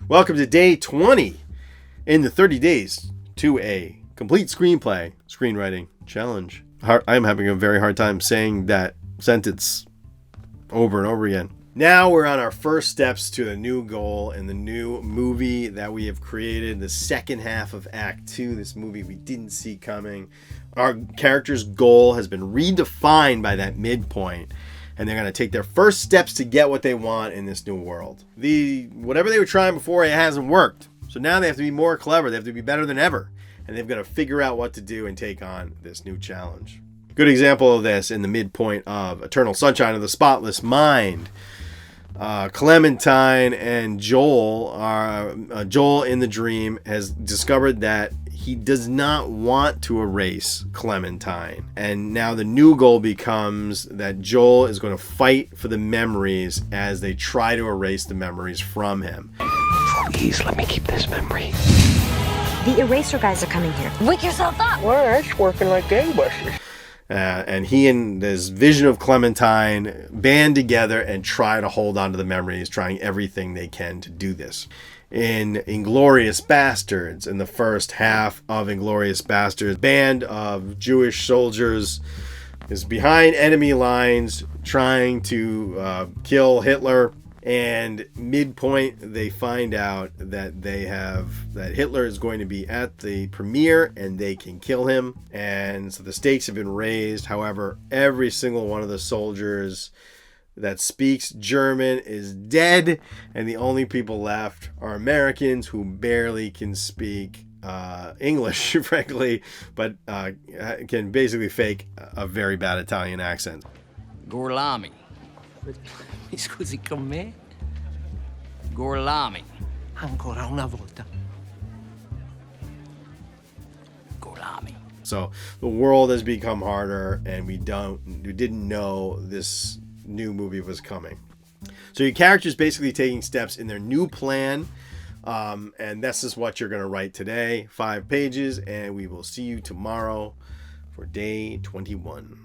Welcome to day 20 in the 30 days to a complete screenplay screenwriting challenge. I'm having a very hard time saying that sentence over and over again. Now we're on our first steps to the new goal and the new movie that we have created, the second half of Act 2, this movie we didn't see coming. Our character's goal has been redefined by that midpoint, and they're going to take their first steps to get what they want in this new world. Whatever they were trying before, it hasn't worked. So now they have to be more clever. They have to be better than ever. And they've got to figure out what to do and take on this new challenge. Good example of this in the midpoint of Eternal Sunshine of the Spotless Mind. Clementine and Joel Joel in the dream has discovered that he does not want to erase Clementine. And now the new goal becomes that Joel is going to fight for the memories as they try to erase the memories from him. Please let me keep this memory. The eraser guys are coming here. Wake yourself up. Well, that's working like gangbusters. And he and his vision of Clementine band together and try to hold on to the memories, trying everything they can to do this. In Inglourious Bastards, in the first half of Inglourious Bastards, a band of Jewish soldiers is behind enemy lines trying to kill Hitler. And midpoint, they find out that that Hitler is going to be at the premiere and they can kill him. And so the stakes have been raised. However, every single one of the soldiers that speaks German is dead. And the only people left are Americans who barely can speak English, frankly, but can basically fake a very bad Italian accent. Gorlami. Mi scusi con me? Gorlami. Ancora una volta. Gorlami. So the world has become harder, and we didn't know this new movie was coming. So your character's basically taking steps in their new plan, and this is what you're going to write today. 5 pages, and we will see you tomorrow for day 21.